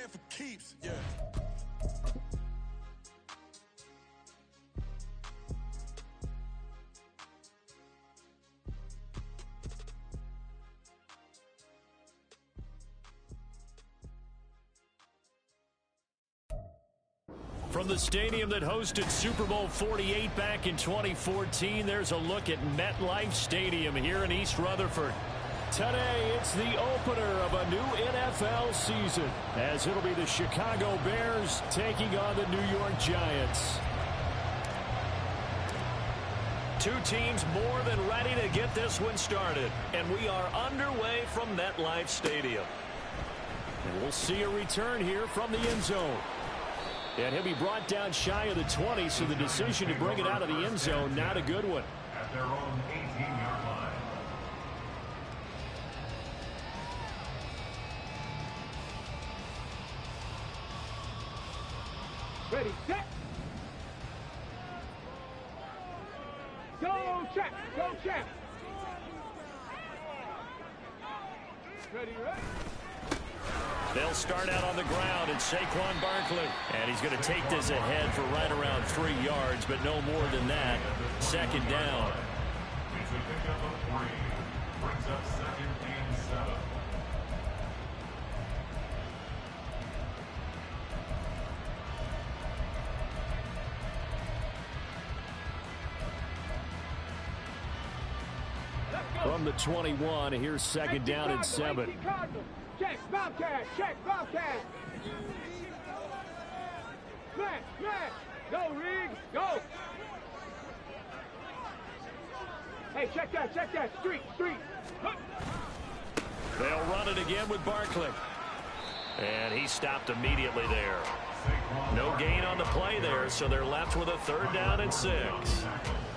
for keeps. Yeah. From the stadium that hosted Super Bowl 48 back in 2014, there's a look at MetLife Stadium here in East Rutherford. Today, it's the opener of a new NFL season, as it'll be the Chicago Bears taking on the New York Giants. Two teams more than ready to get this one started, and we are underway from MetLife Stadium. And we'll see a return here from the end zone. And he'll be brought down shy of the 20, so the decision to bring it out of the end zone, not a good one. At their own 18-yard line. Ready, set. Go, check. Go, check. Ready, ready. They'll start out on the ground, and Saquon Barkley. And he's going to take this ahead for right around 3 yards, but no more than that. Second down. It's a pickup of 3. Brings up 2nd and 7. From the 21, here's 2nd down and 7. Check, Bobcat, check, Bobcat. Smash, smash. Go, Riggs, go. Hey, check that. Street. They'll run it again with Barkley. And he stopped immediately there. No gain on the play there, so they're left with a 3rd down and 6.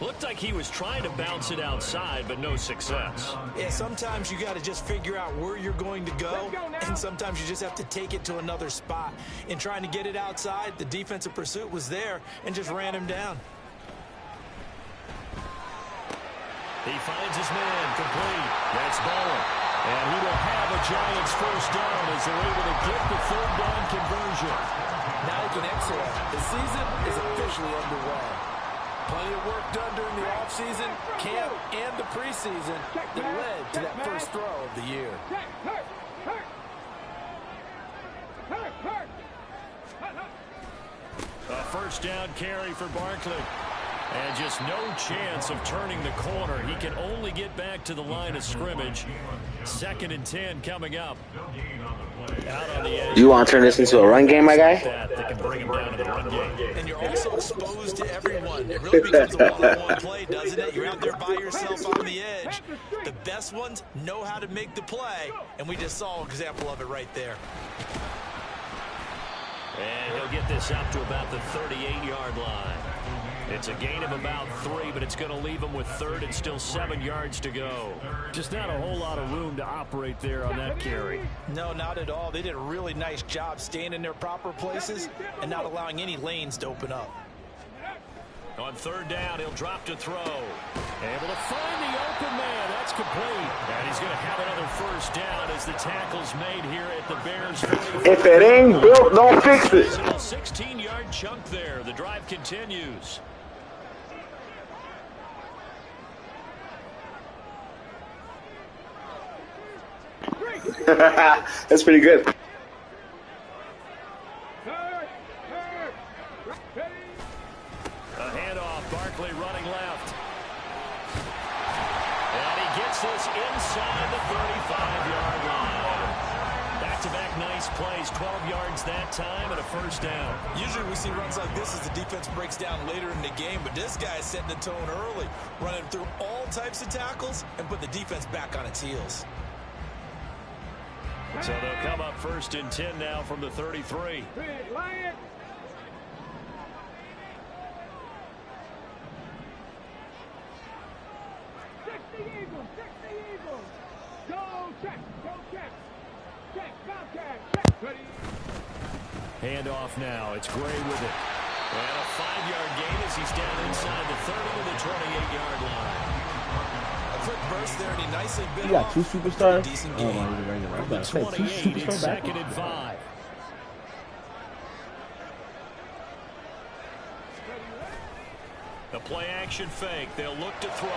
Looked like he was trying to bounce it outside, but no success. Yeah, sometimes you got to just figure out where you're going to go, and sometimes you just have to take it to another spot. In trying to get it outside, the defensive pursuit was there and just ran him down. He finds his man complete. That's Bowen. And he will have a Giants 1st down as they're able to get the 3rd down conversion. Now he can exhale. The season is officially underway. Plenty of work done during the offseason, camp, and the preseason that led to that first throw of the year. A 1st down carry for Barkley. And just no chance of turning the corner. He can only get back to the line of scrimmage. 2nd and 10 coming up. Out on the edge. You want to turn this into a run game, my guy? That can bring him down to the run game. And you're also exposed to everyone. It really becomes a one-on-one play, doesn't it? You're out there by yourself on the edge. The best ones know how to make the play, and we just saw an example of it right there. And he'll get this up to about the 38-yard line. It's a gain of about 3, but it's going to leave him with 3rd and still 7 yards to go. Just not a whole lot of room to operate there on that carry. No, not at all. They did a really nice job staying in their proper places and not allowing any lanes to open up. On 3rd down, he'll drop to throw. Able to find the open man. That's complete. And he's going to have another 1st down as the tackle's made here at the Bears. If it ain't built, don't fix it. 16-yard chunk there. The drive continues. That's pretty good. A handoff, Barkley running left. And he gets this inside the 35-yard line. Back-to-back nice plays, 12 yards that time and a 1st down. Usually we see runs like this as the defense breaks down later in the game, but this guy is setting the tone early, running through all types of tackles and put the defense back on its heels. So they'll come up 1st and 10 now from the 33. Handoff now. It's Gray with it. And a 5-yard gain as he's down inside the 30 to the 28-yard line. A quick burst there, and he nicely bit You got 2 superstars? Decent Oh, game. my, From the 28, it's 2nd and 5. The play action fake. They'll look to throw.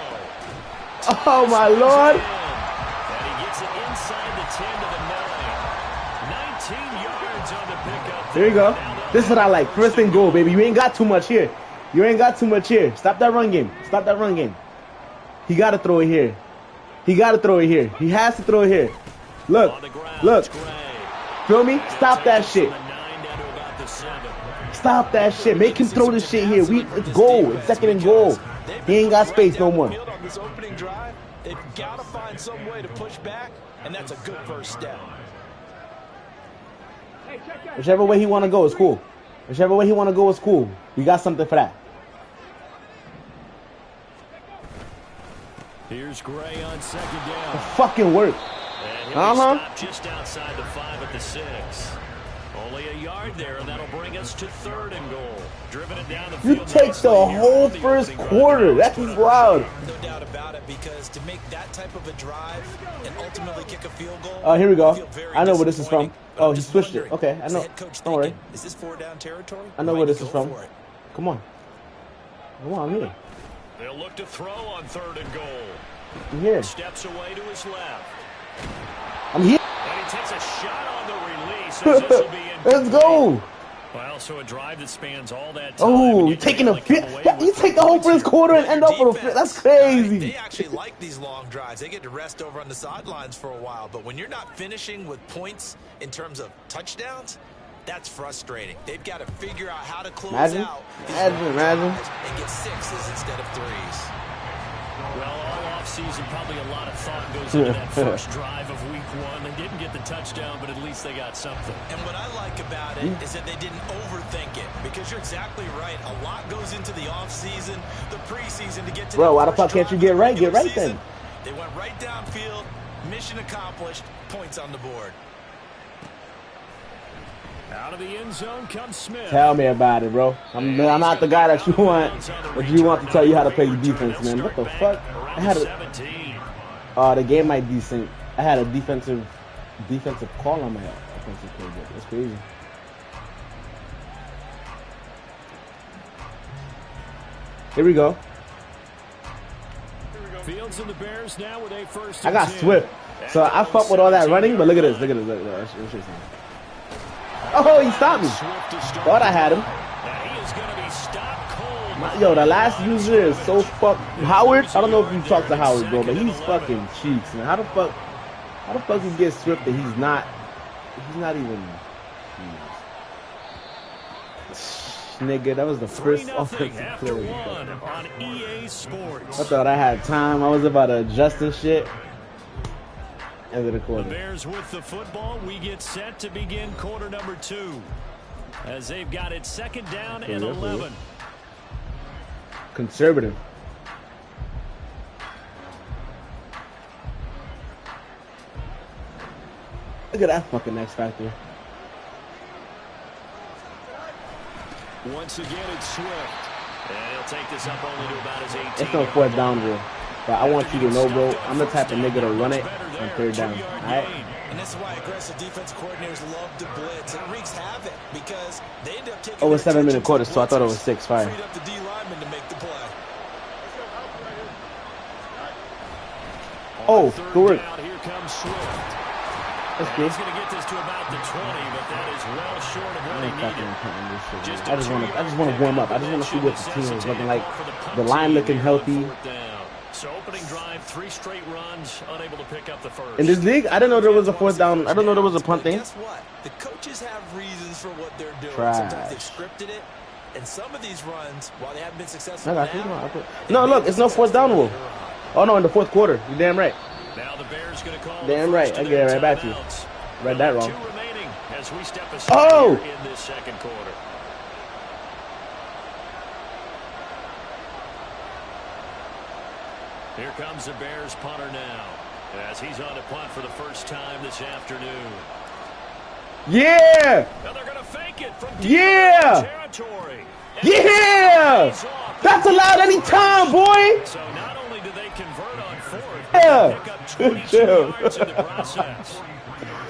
Oh, my Lord. And he gets it inside the 10 to the 9. 19 yards on the pickup. Here you go. This is what I like. First and goal, baby. You ain't got too much here. You ain't got too much here. Stop that run game. Stop that run game. He got to throw it here. He got to throw it here. He has to throw it here. Look. Look. Feel me? Stop that shit. Stop that shit. Make him throw this shit here. It's goal. It's second and goal. He ain't got space no more. On this opening drive, they've got to find some way to push back, and that's a good first step. Whichever way he want to go is cool. Whichever way he want to go is cool. We got something for that. Here's Gray on second down. It fucking work. Just outside the 5 at the 6. Only a yard there, and that'll bring us to third and goal. Driven it down the field. You take the whole first quarter. That's wild. No doubt about it, because to make that type of a drive and ultimately kick a field goal. Oh, here we go. I know where this is from. Oh, he switched it. Okay, I know. Don't worry. Is this 4 down territory? I know where this is from. Come on. Come on, I'm here. They'll look to throw on third and goal. I'm here. Steps away to his left. I'm here. And he takes a shot on the release. As this will be Let's go. Well, so a drive that spans all that time. Oh, you're taking a fit. You take the whole first quarter and end up with a fit. That's crazy. They actually like these long drives. They get to rest over on the sidelines for a while. But when you're not finishing with points in terms of touchdowns, that's frustrating. They've got to figure out how to close out Imagine. and get 6s instead of 3s. Well, all offseason, probably a lot of thought goes into that first drive of week 1. They didn't get the touchdown, but at least they got something. And what I like about it is that they didn't overthink it, because you're exactly right. A lot goes into the offseason, the preseason to get to. Bro, why the fuck can't you get right? Get right then. They went right downfield, mission accomplished, points on the board. Out of the end zone comes Smith. Tell me about it, bro. I'm not the guy that you want to tell you how to play the defense, man. What the fuck? I had the game might decent. I had a defensive call on my offensive play. That's crazy. Here we go. Fields and the Bears now with a first. I got Swift, so I fuck with all that running. But look at this. Look at this. Oh, he stopped me. Thought I had him. Yo, the last user is so fuck. Howard, I don't know if you talked to Howard, bro, but he's fucking cheeks, man. How the fuck you get Swift and he's not even. Nigga, that was the first offensive play. On EA Sports. I thought I had time. I was about to adjust and shit. End of the quarter. The Bears with the football. We get set to begin quarter number 2. As they've got it second down and 11. Conservative. Look at that fucking X Factor. Once again, it's Swift. And he'll take this up only to about his 18. It's no fourth down rule. But I want you to know, bro, I'm the type of nigga to run it on third down. Alright? And this is why aggressive defense coordinators love to blitz. It wreaks havoc because they end up taking. Oh, it was 7-minute quarter, so I thought it was 6. Fine. Freed up the D lineman to make the play. Oh, good work. Here comes Swift. That's good. He's going to get this to about the 20, but that is well short of what he needed. I just want to warm up. I just want to see what the team is looking like. The line looking healthy. So opening drive, 3 straight runs, unable to pick up the first. In this league, I didn't know there was a fourth down. I didn't know there was a punt thing. Guess what? The coaches have reasons for what they're doing. Trash. Sometimes they've scripted it, and some of these runs, while they haven't been successful No, look, it's no fourth down rule. Oh no, in the fourth quarter. You're damn right. Now the Bears going to call. Damn right. I get it right back to you. Read that wrong. 2 remaining as we step aside in this second quarter. Here comes the Bears punter now, as he's on to punt for the first time this afternoon. Yeah! Now they're going to fake it from territory. Yeah! That's allowed any time, boy! So not only do they convert on fourth, Yeah! they pick up 22 yards in the process.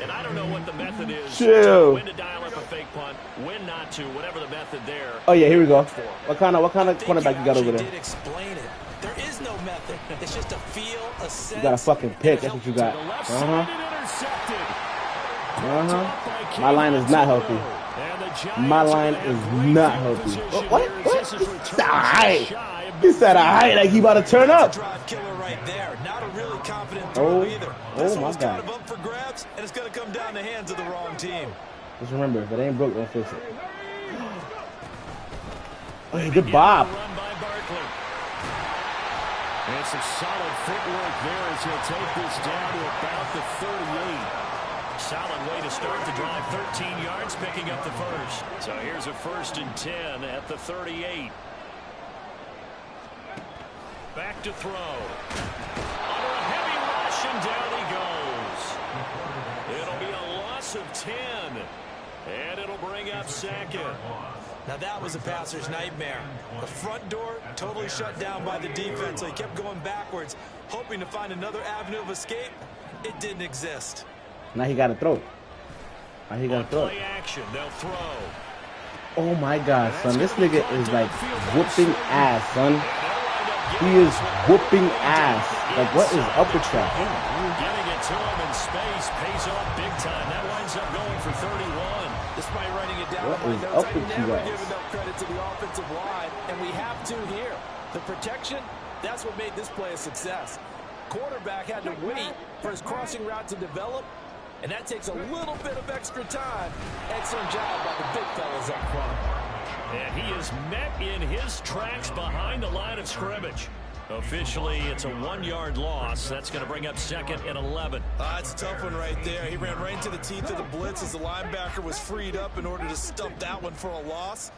And I don't know what the method is. Chill. When to dial up a fake punt, win not to, whatever the method there. Oh yeah, here we go. What kind of cornerback you got over there? Did explain it. There is no method. It's just a feel, a sense. You got a fucking pick. That's what you got. My line is not healthy. My line is not healthy. What? He said alright. He said alright, like he about to turn up. Oh my God. Up for grabs, and it's going to come down the hands of the wrong team. Just remember, if it ain't broke, don't fix it. Oh, good Bob. It's a solid footwork there as he'll take this down to about the 38. Solid way to start the drive. 13 yards, picking up the first. So here's a 1st and 10 at the 38. Back to throw. Under a heavy rush, and down he goes. It'll be a loss of 10. And it'll bring up 2nd. Now that was a passer's nightmare. The front door totally shut down by the defense, so he kept going backwards, hoping to find another avenue of escape. It didn't exist. Now he got to throw. Now he got to throw. Play action, they'll throw. Oh my God, son. This nigga is like whooping ass, son. He is whooping ass. Like, what is up with that? Getting it to him in space pays off big time. That winds up going for 31. Despite writing it down What in my is notes, up I with you never guys? give enough credit to the offensive line, and we have to here. The protection, that's what made this play a success. Quarterback had to wait for his crossing route to develop, and that takes a little bit of extra time. Excellent job by the big fellas up front. And he is met in his tracks behind the line of scrimmage. Officially, it's a 1-yard loss. That's going to bring up 2nd and 11. It's a tough one right there. He ran right into the teeth of the blitz as the linebacker was freed up in order to stump that one for a loss.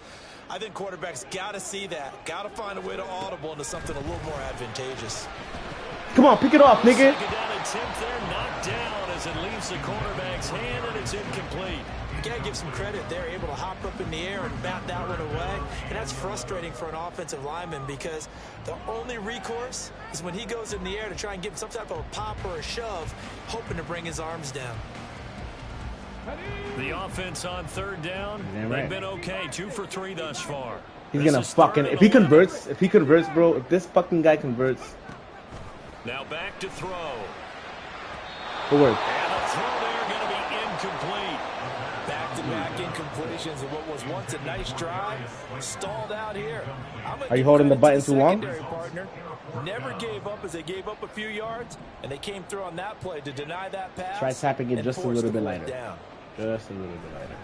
I think quarterbacks got to see that. Got to find a way to audible into something a little more advantageous. Come on, pick it off, nigga. 2nd down attempt there, knocked down as it leaves the quarterback's hand, and it's incomplete. You got to give some credit. They're able to hop up in the air and bat that one away. And that's frustrating for an offensive lineman because the only recourse is when he goes in the air to try and give some type of a pop or a shove, hoping to bring his arms down. The offense on 3rd down, Damn they've right. been okay. 2 for 3 thus far. He's This gonna is fucking, 3rd if he and 11. converts, bro, if this fucking guy converts. Now back to throw. Good work. And the throw there going to be incomplete. Back-to-back incompletions of what was once a nice drive. Stalled out here. Are you holding the button too long? Partner never gave up as they gave up a few yards, and they came through on that play to deny that pass. Try tapping it and just a force little the bit play lighter. down. Just a little bit lighter.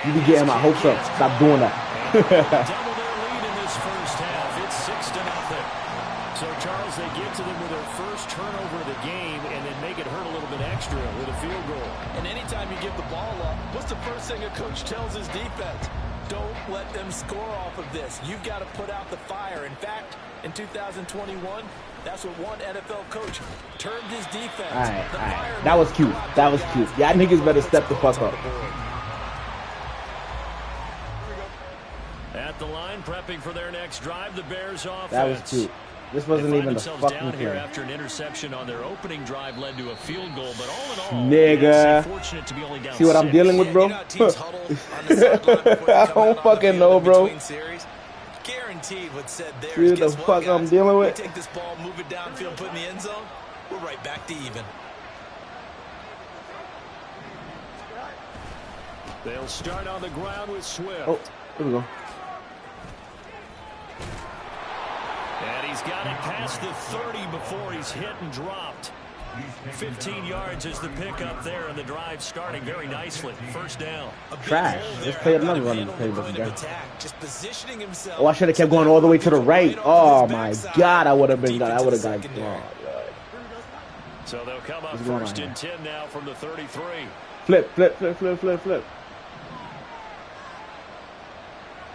You be getting my hopes up. Stop doing that. Double their lead in this first half. It's 6-0. So, Charles, they get to them with their first turnover of the game and then make it hurt a little bit extra with a field goal. And anytime you give the ball up, what's the first thing a coach tells his defense? Don't let them score off of this. You've got to put out the fire. In fact, in 2021, that's what one NFL coach termed his defense. All right. That was cute. That was cute. Y'all niggas better step the fuck up. At the line, prepping for their next drive, the Bears offense. That was cute. This wasn't even the fucking down here play. after an interception on their opening drive led to a field goal, but all in all, Nigga. fortunate to be only down See what I'm 6. dealing with, bro? I don't fucking know, bro. Guaranteed what said there. See what the fuck I'm dealing with? We take this ball, move it downfield, put it in the end zone. We're right back to even. They'll start on the ground with Swift. Oh, here we go. And he's got it past the 30 before he's hit and dropped. 15 yards is the pickup there, and the drive starting very nicely. First down. Trash. Let's play another running play with this guy. Just positioning himself. Oh, I should have kept going all the way to the right. Oh my God, I would have been. I would have got. Oh, God. So they'll come up What's going on 1st here? and 10 now from the 33. Flip.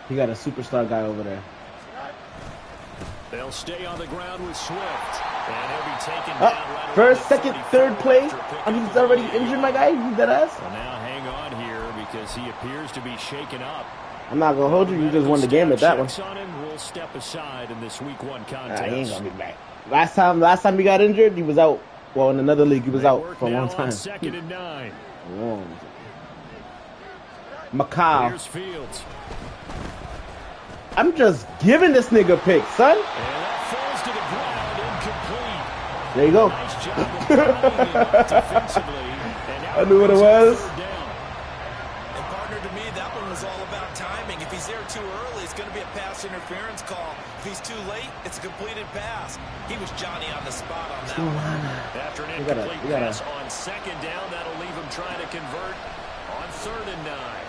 He got a superstar guy over there. They'll stay on the ground with Swift. And he'll be taken down right First, around the second, 35 third play. after a pickup I mean, he's of already 8. injured, my guy. He's dead ass. Well, now hang on here because he appears to be shaken up. I'm not gonna hold you. You just won the game with that one. Checks on him. We'll step aside in this week 1 contest. He ain't gonna be back. Last time he got injured, he was out. Well, in another league, he was They out work for a now long on time. 2nd and 9. Macau. Here's Fields. I'm just giving this nigga pick, son. And that falls to the ground, incomplete. There you go. Nice job of grounding him up defensively. And now I knew what it was. third down. And partner, to me, that one was all about timing. If he's there too early, it's going to be a pass interference call. If he's too late, it's a completed pass. He was Johnny on the spot on that one. After an You gotta- incomplete you gotta- pass on second down, that'll leave him trying to convert on 3rd and 9.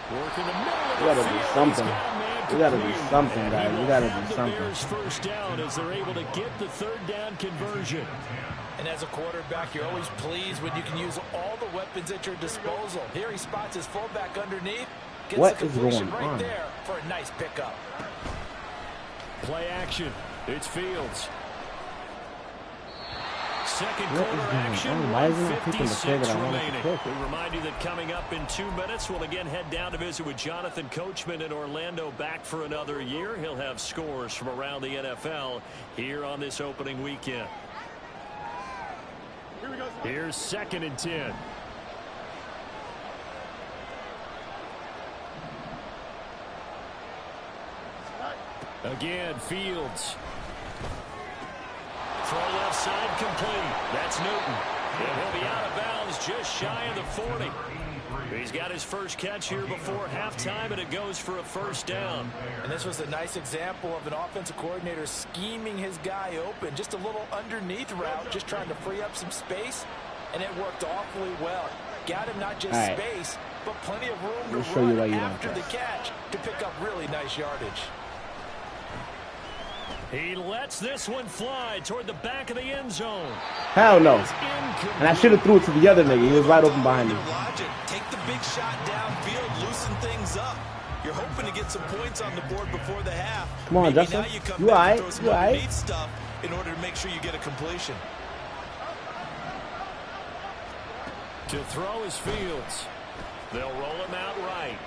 Work in the middle of You gotta the do field. something. He's got a man You gotta do complete. something, And guys. he You will gotta have do the something. Bears first down as they're able to get the 3rd down conversion. And as a quarterback, you're always pleased when you can use all the weapons at your disposal. Here he spots his fullback underneath. Gets What the is completion going right on? there for a nice pickup. Play action. It's Fields. Second What is quarter going action. on? Why isn't it picking the play 1:56 that I wanted to remaining. pick? We remind you that coming up in 2 minutes, we'll again head down to visit with Jonathan Coachman in Orlando, back for another year. He'll have scores from around the NFL here on this opening weekend. Here's 2nd and 10. Again, Fields. Throw left side complete. That's Newton. And he'll be out of bounds just shy of the 40. He's got his first catch here before halftime, and it goes for a 1st down. And this was a nice example of an offensive coordinator scheming his guy open. Just a little underneath route, just trying to free up some space, and it worked awfully well. Got him not just space, but plenty of room to run after the catch to pick up really nice yardage. He lets this one fly toward the back of the end zone. Hell no. And I should have threw it to the other nigga. He was right open behind me. Logic. Take the big shot downfield, loosen things up. You're hoping to get some points on the board before the half. Come on, Maybe Justin. now you come You back alright? and throw some You alright? underneath stuff in order to make sure you get a completion. To throw is Fields. They'll roll him out right.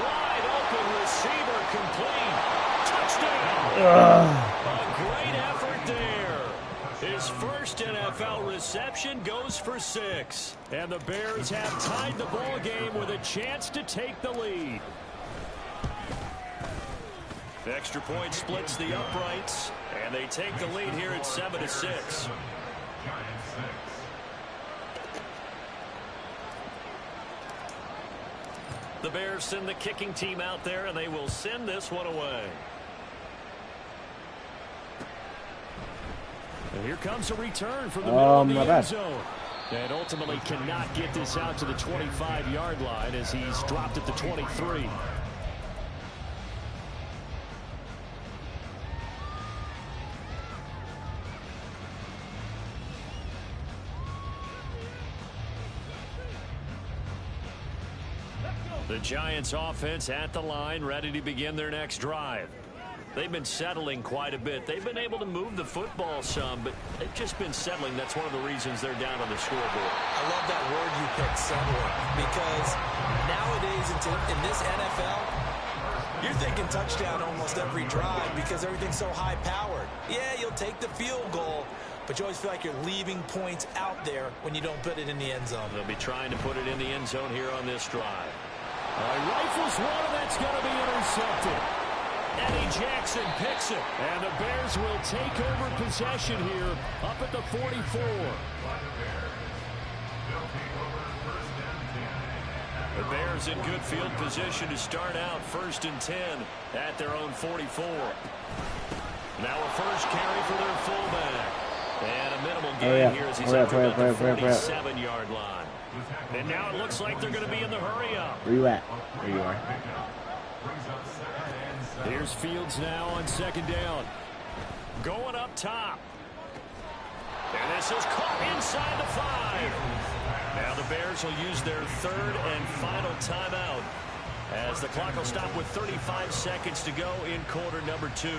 Wide open receiver complete. Touchdown. A great effort there. His first NFL reception goes for 6. And the Bears have tied the ball game with a chance to take the lead. The extra point splits the uprights, and they take the lead here at 7-6. The Bears send the kicking team out there, and they will send this one away. And here comes a return from the middle of the end zone. And ultimately cannot get this out to the 25-yard line as he's dropped at the 23. The Giants offense at the line, ready to begin their next drive. They've been settling quite a bit. They've been able to move the football some, but they've just been settling. That's one of the reasons they're down on the scoreboard. I love that word you picked, settling, because nowadays in this NFL, you're thinking touchdown almost every drive because everything's so high-powered. Yeah, you'll take the field goal, but you always feel like you're leaving points out there when you don't put it in the end zone. They'll be trying to put it in the end zone here on this drive. Rifles one, and that's going to be intercepted. Eddie Jackson picks it, and the Bears will take over possession here up at the 44. The Bears in good field position to start out 1st and 10 at their own 44. Now a first carry for their fullback. And a minimal gain here as he's at the 47-yard line. And now it looks like they're going to be in the hurry-up. Where you at? There you are. Here's Fields now on 2nd down. Going up top. And this is caught inside the 5. Now the Bears will use their 3rd and final timeout as the clock will stop with 35 seconds to go in quarter number 2. Here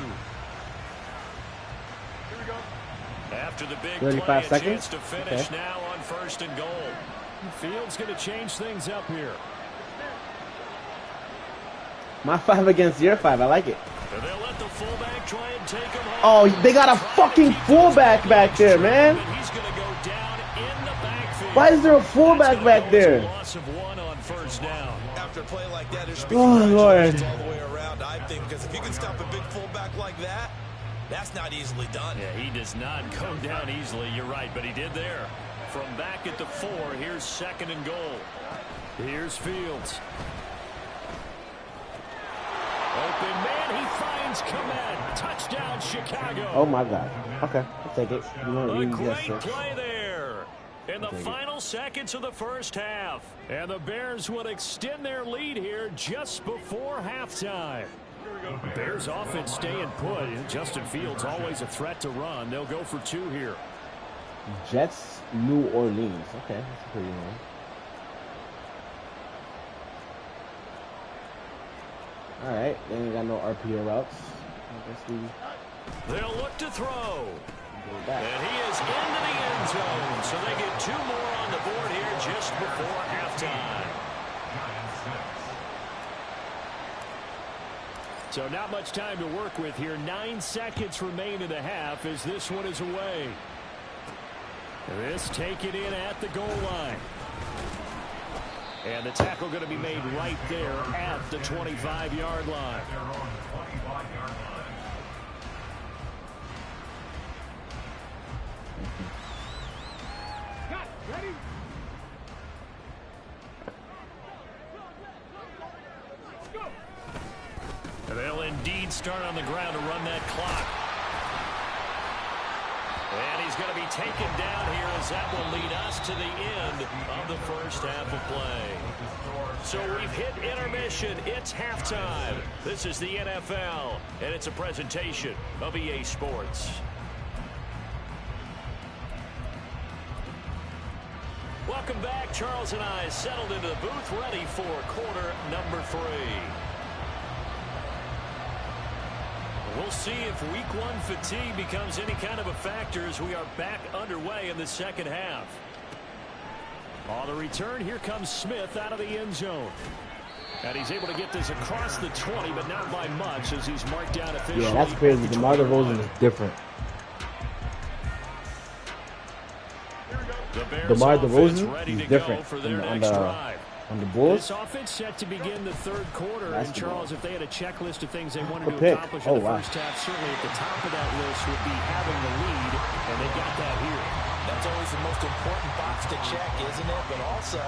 we go. After the big 35 play, a seconds? chance to finish now on 1st and goal. Fields going to change things up here. My 5 against your 5. I like it. And they'll let the fullback try and take him home. Oh, they got a fucking fullback back there, man. And he's going to go down in the backfield. field. Why is there a fullback back there? Loss of 1 on first down. After a play like that, there should be Oh, Lord. congratulations all the way around, I think, because if you can stop a big fullback like that, that's not easily done. Yeah, he does not go down easily. You're right, but he did there. From back at the 4, here's 2nd and goal. Here's Fields. Open man, he finds Komet. Touchdown, Chicago. Oh my God. Okay, I'll take it. A great play there in the final seconds of the first half. And the Bears would extend their lead here just before halftime. Bears offense staying put. Justin Fields always a threat to run. They'll go for 2 here. Jets, New Orleans. Okay, that's pretty long. All right, they ain't got no RPO routes. I guess They'll look to throw. go back. And he is into the end zone. So they get 2 more on the board here just before halftime. So not much time to work with here. 9 seconds remain in the half as this one is away. This taken in at the goal line. And the tackle going to be made right there at the 25-yard line. Ready? Go. They'll indeed start on the ground to run that clock. And he's going to be taken down here as that will lead us to the end of the first half of play. So we've hit intermission. It's halftime. This is the NFL, and it's a presentation of EA Sports. Welcome back. Charles and I settled into the booth, ready for quarter number 3. We'll see if week 1 fatigue becomes any kind of a factor as we are back underway in the second half. On the return, here comes Smith out of the end zone. And he's able to get this across the 20, but not by much as he's marked down officially. Yeah, that's crazy. DeMar DeRozan is different. DeMar DeRozan is different on the Bulls. This offense set to begin the third quarter. And Charles, if they had a checklist of things they wanted to pick. accomplish in the first half, certainly at the top of that list would be having the lead, and they got that here. That's always the most important box to check, isn't it? But also,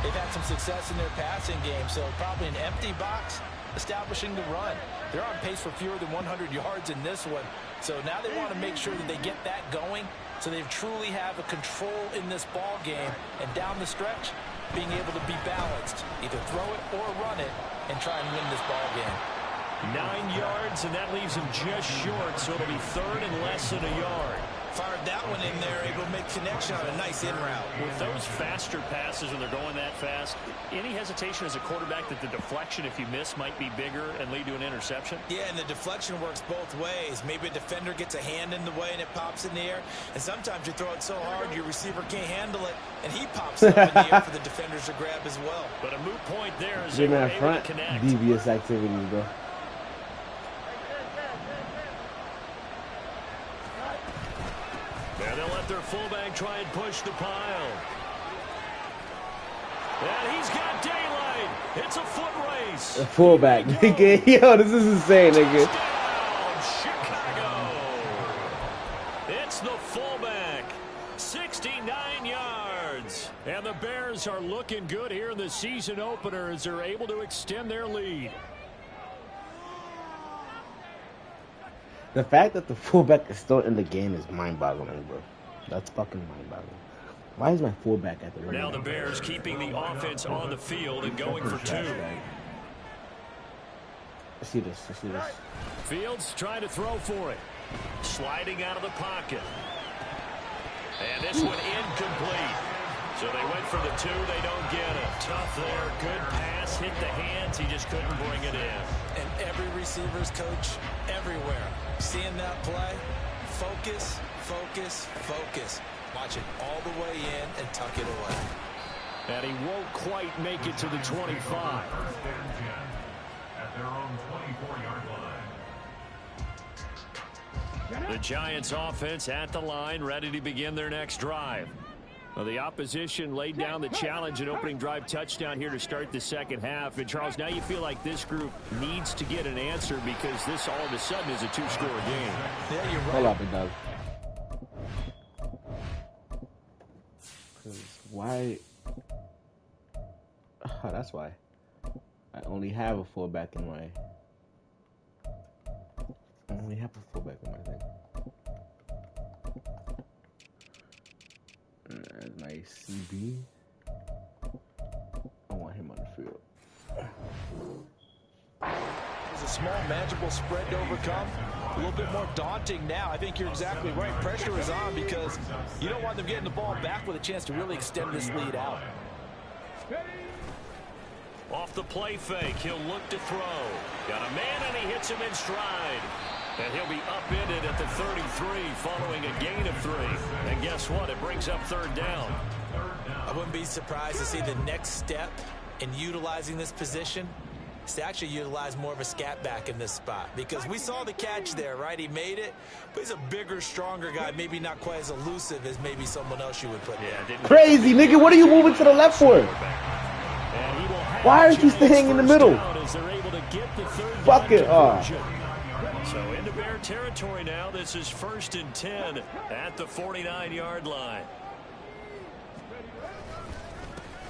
they've had some success in their passing game, so probably an empty box establishing the run. They're on pace for fewer than 100 yards in this one, so now they want to make sure that they get that going so they truly have a control in this ball game, and down the stretch, being able to be balanced, either throw it or run it, and try and win this ball game. 9 yards, and that leaves him just short, so it'll be third and less than a yard. Fired that one in there, able to make connection on a nice in route. With those faster passes when they're going that fast, any hesitation as a quarterback that the deflection, if you miss, might be bigger and lead to an interception? Yeah, and the deflection works both ways. Maybe a defender gets a hand in the way and it pops in the air, and sometimes you throw it so hard your receiver can't handle it, and he pops it up in the air for the defenders to grab as well. But a moot point there is Give me that front devious activities, bro. And they'll let their fullback try and push the pile. And he's got daylight. It's a foot race. A fullback, nigga. Yo, this is insane, nigga. Touchdown, Chicago. It's the fullback. 69 yards. And the Bears are looking good here in the season opener as they're able to extend their lead. The fact that the fullback is still in the game is mind-boggling, bro. That's fucking mind-boggling. Why is my fullback at the running Now the Bears keeping the offense on the field and going for 2. I see this. I see this. Fields trying to throw for it. Sliding out of the pocket. And this one incomplete. So they went for the 2. They don't get it. Tough there. Good pass. Hit the hands. He just couldn't bring it in. And every receiver's coach everywhere. Seeing that play, focus, focus, focus. Watch it all the way in and tuck it away. And he won't quite make it to the 25. First and 10 at their own 24-yard line. The Giants offense at the line, ready to begin their next drive. Well, the opposition laid down the challenge and opening drive touchdown here to start the second half. And, Charles, now you feel like this group needs to get an answer because this all of a sudden is a two-score game. Yeah, you're right. Hold up, it does. Why? Oh, that's why. I only have a fullback in my... I only have a fullback in my thing. Nice CB. I want him on the field. It's a small, manageable spread to overcome. A little bit more daunting now. I think you're exactly right. Pressure is on because you don't want them getting the ball back with a chance to really extend this lead out. Off the play fake, he'll look to throw. Got a man, and he hits him in stride. And he'll be upended at the 33 following a gain of 3. And guess what? It brings up third down. I wouldn't be surprised to see the next step in utilizing this position is to actually utilize more of a scat back in this spot. Because we saw the catch there, right? He made it, but he's a bigger, stronger guy. Maybe not quite as elusive as maybe someone else you would put there. Crazy, nigga. What are you moving to the left for? Why aren't you staying in the middle? Fuck it. So into Bear territory now. This is 1st and 10 at the 49-yard line.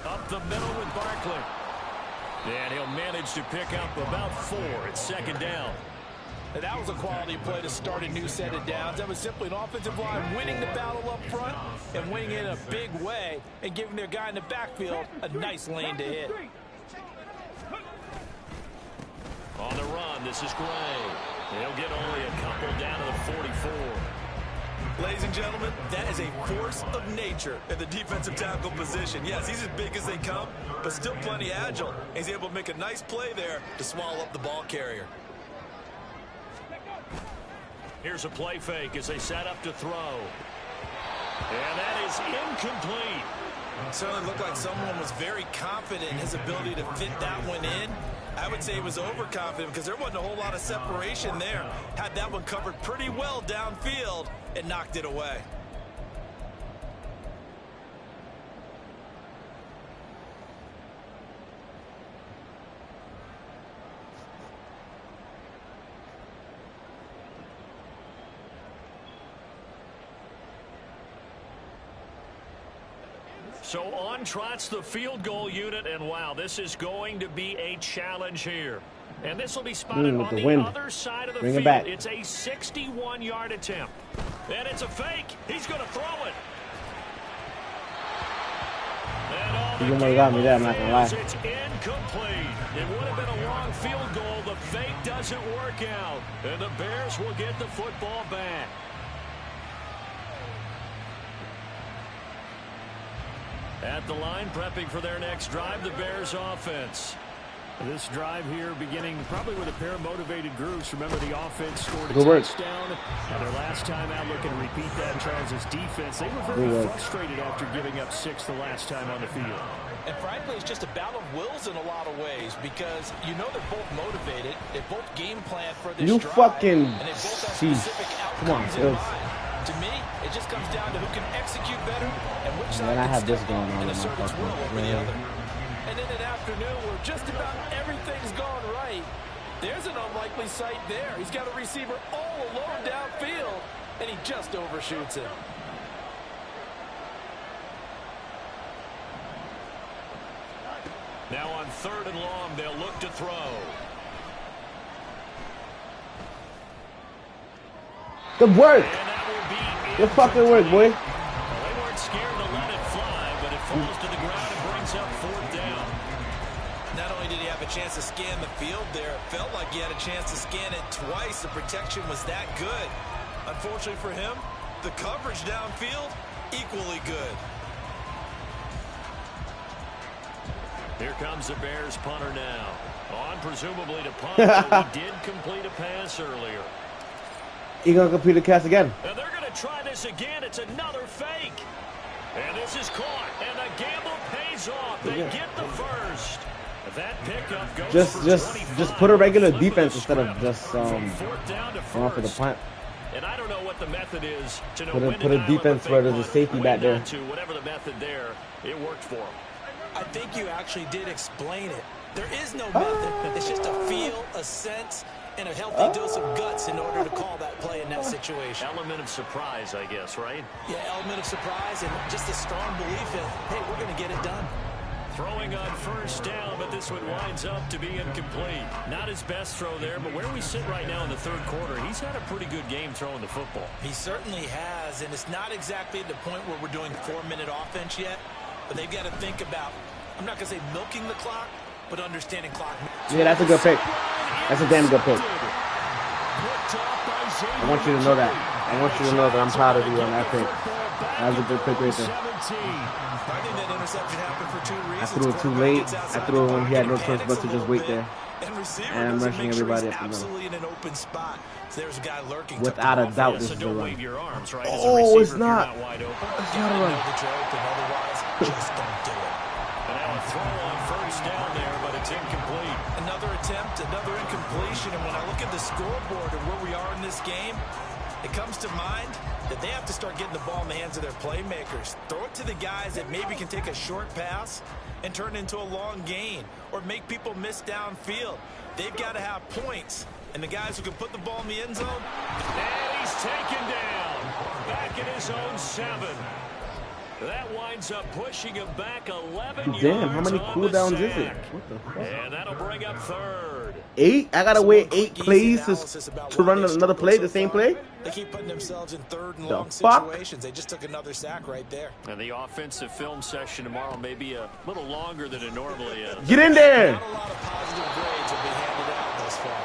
Up the middle with Barkley. And he'll manage to pick up about 4 at second down. And that was a quality play to start a new set of downs. That was simply an offensive line winning the battle up front and winning it in a big way and giving their guy in the backfield a nice lane to hit. On the run, this is Gray. He'll get only a couple down to the 44. Ladies and gentlemen, that is a force of nature in the defensive tackle position. Yes, he's as big as they come, but still plenty agile. He's able to make a nice play there to swallow up the ball carrier. Here's a play fake as they set up to throw. And that is incomplete. It certainly looked like someone was very confident in his ability to fit that one in. I would say he was overconfident because there wasn't a whole lot of separation there. Had that one covered pretty well downfield and knocked it away. So on trots the field goal unit, and wow, this is going to be a challenge here. And this will be spotted on the other side of the field. It's a 61-yard attempt. And it's a fake. He's going to throw it. You almost got me there, I'm not going to lie. It's incomplete. It would have been a long field goal. The fake doesn't work out. And the Bears will get the football back. At the line, prepping for their next drive, the Bears offense. This drive here beginning probably with a pair of motivated groups. Remember, the offense scored a touchdown. And their last time out, looking to repeat that, Charles' defense. They were very frustrated after giving up 6 the last time on the field. And frankly, it's just a battle of wills in a lot of ways because you know they're both motivated. They both game plan for this drive. Fucking and they both have specific outcomes in mind. To me, it just comes down to who can execute better and which side can step up and assert its will over the other. And in an afternoon where just about everything's gone right, there's an unlikely sight there. He's got a receiver all alone downfield, and he just overshoots him. Now on 3rd and long, they'll look to throw. Good work. Good fucking work, boy. Well, they weren't scared to let it fly, but it falls to the ground and brings up 4th down. Not only did he have a chance to scan the field there, it felt like he had a chance to scan it twice. The protection was that good. Unfortunately for him, the coverage downfield, equally good. Here comes the Bears punter now. On presumably to punt, so he did complete a pass earlier. He's going to complete the cast again. And they're going to try this again. It's another fake. And this is caught. And the gamble pays off. They get the first. That pickup goes just put a regular defense instead of just going for the punt. And I don't know what the method is to know Put a- when to put a dial in defense the where fake there's a punt, safety when back there. not to. Whatever the method there, it worked for him. I think you actually did explain it. There is no method. It's just a feel, a sense, and a healthy dose of guts in order to call that play in that situation. Element of surprise, I guess, right? Yeah, element of surprise and just a strong belief in, hey, we're going to get it done. Throwing on first down, but this one winds up to be incomplete. Not his best throw there, but where we sit right now in the third quarter, he's had a pretty good game throwing the football. He certainly has, and it's not exactly the point where we're doing 4-minute offense yet, but they've got to think about, I'm not going to say milking the clock, but understanding clock. Yeah, that's a good pick. That's a damn good pick. I want you to know that. I want you to know that I'm proud of you on that pick. That was a good pick right there. I think that interception happened for 2 reasons. I threw it too late. I threw it when he had no choice but to just wait there. And I'm rushing everybody up the middle. Absolutely in an open spot. So there's a guy lurking. Without a doubt, Yeah, this so is a don't run. wave your arms, right? Oh, it's not. Wide open. It's not a run. Know that you're open, otherwise, just don't do it. And now a throw on first down there, but it's incomplete. Another attempt, another incompletion, and when I look at the scoreboard and where we are in this game, it comes to mind that they have to start getting the ball in the hands of their playmakers. Throw it to the guys that maybe can take a short pass and turn it into a long gain or make people miss downfield. They've got to have points, and the guys who can put the ball in the end zone. And he's taken down. Back in his own 7. That winds up pushing him back 11 yards. Damn, how many on cooldowns the is it? sack. What the fuck? And that'll bring up third. 8? I gotta wait 8 plays to run another play, the same play? They keep putting themselves in third and The long fuck? situations. They just took another sack right there. And the offensive film session tomorrow may be a little longer than it normally is. Get in there! Not a lot of positive grades will be handed out thus far.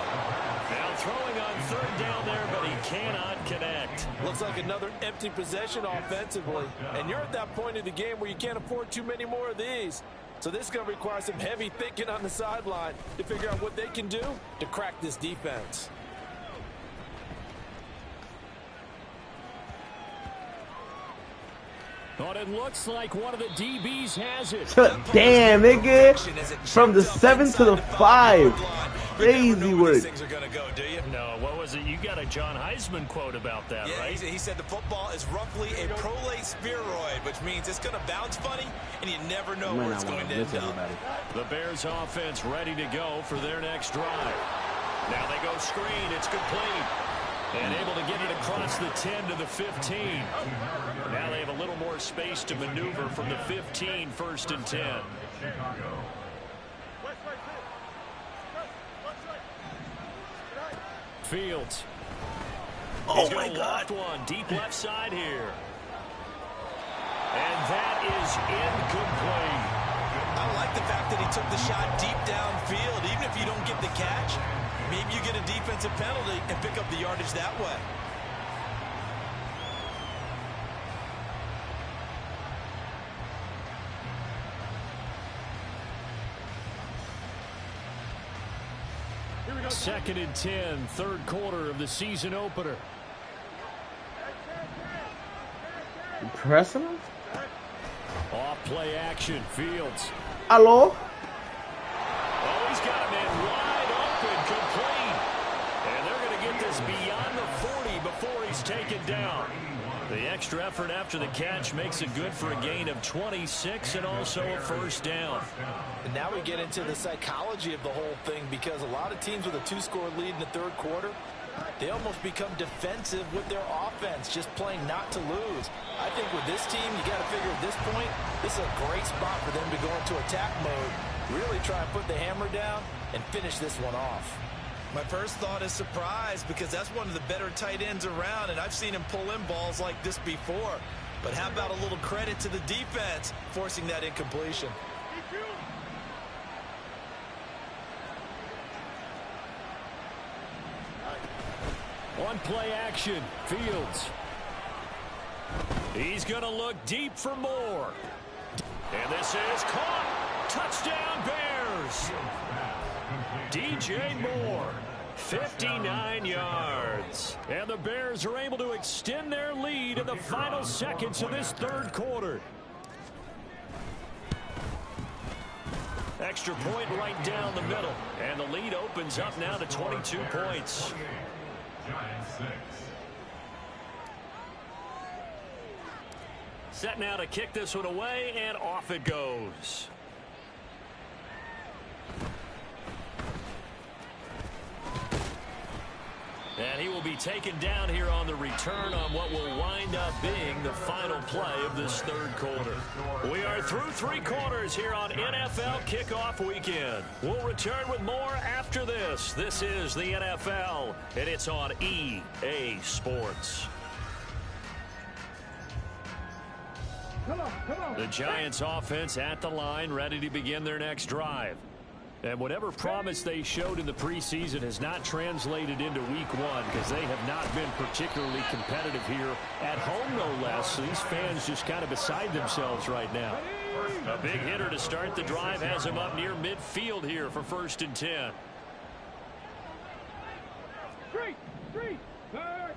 Now throwing on third down there, but he cannot connect. Looks like another empty possession offensively. And you're at that point in the game where you can't afford too many more of these. So this is going to require some heavy thinking on the sideline to figure out what they can do to crack this defense. But it looks like one of the DBs has it. Damn, nigga! From the 7 to the 5. Crazy work. Things are going to go, do you? No, what was it? You got a John Heisman quote about that, Yeah, right? he said the football is roughly a prolate spheroid, which means it's going to bounce funny, and you never know where it's going to end up. The Bears offense ready to go for their next drive. Now they go screen. It's complete. And able to get it across the 10 to the 15. Now they have a little more space to maneuver from the 15, 1st and 10. Fields. Oh He's my gonna God. loft one deep left side here. And that is incomplete. I like the fact that he took the shot deep downfield. Even if you don't get the catch, maybe you get a defensive penalty and pick up the yardage that way. Second and 10, third quarter of the season opener. Pressing him? Off play action, Fields. Hello? Oh, he's got a man wide open, complete. And they're going to get this beyond the 40 before he's taken down. The extra effort after the catch makes it good for a gain of 26 and also a first down. And now we get into the psychology of the whole thing, because a lot of teams with a 2-score lead in the third quarter, they almost become defensive with their offense, just playing not to lose. I think with this team, you got to figure at this point, this is a great spot for them to go into attack mode, really try and put the hammer down and finish this one off. My first thought is surprise, because that's one of the better tight ends around, and I've seen him pull in balls like this before. But how about a little credit to the defense forcing that incompletion? One play action, Fields. He's going to look deep for more. And this is caught. Touchdown, Bears. DJ Moore, 59 yards. And the Bears are able to extend their lead in the final seconds of this third quarter. Extra point right down the middle. And the lead opens up now to 22 points. Giants 6, Set now to kick this one away, and off it goes. And he will be taken down here on the return on what will wind up being the final play of this third quarter. We are through 3 quarters here on NFL Kickoff Weekend. We'll return with more after this. This is the NFL, and it's on EA Sports. Come on. The Giants offense at the line, ready to begin their next drive. And whatever promise they showed in the preseason has not translated into week 1 because they have not been particularly competitive here at home, no less. So these fans just kind of beside themselves right now. A big hitter to start the drive has him up near midfield here for 1st and 10. Street. Alert.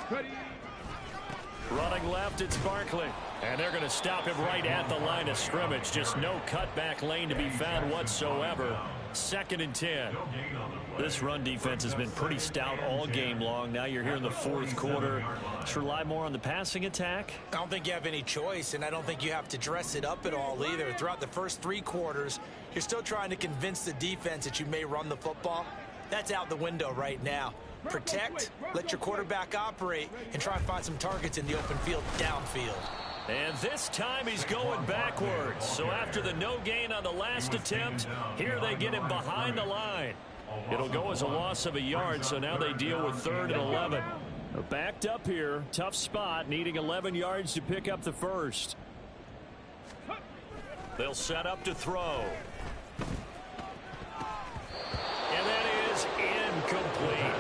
Ready. Running left, it's Barkley. And they're going to stop him right at the line of scrimmage. Just no cutback lane to be found whatsoever. 2nd and 10. This run defense has been pretty stout all game long. Now you're here in the 4th quarter. Let's rely more on the passing attack. I don't think you have any choice, and I don't think you have to dress it up at all either. Throughout the first 3 quarters, you're still trying to convince the defense that you may run the football. That's out the window right now. Protect, let your quarterback operate, and try and find some targets in the open field downfield. And this time he's going backwards. So after the no gain on the last attempt, here they get him behind the line. It'll go as a loss of a yard, so now they deal with 3rd and 11. Backed up here, tough spot, needing 11 yards to pick up the first. They'll set up to throw. And that is incomplete.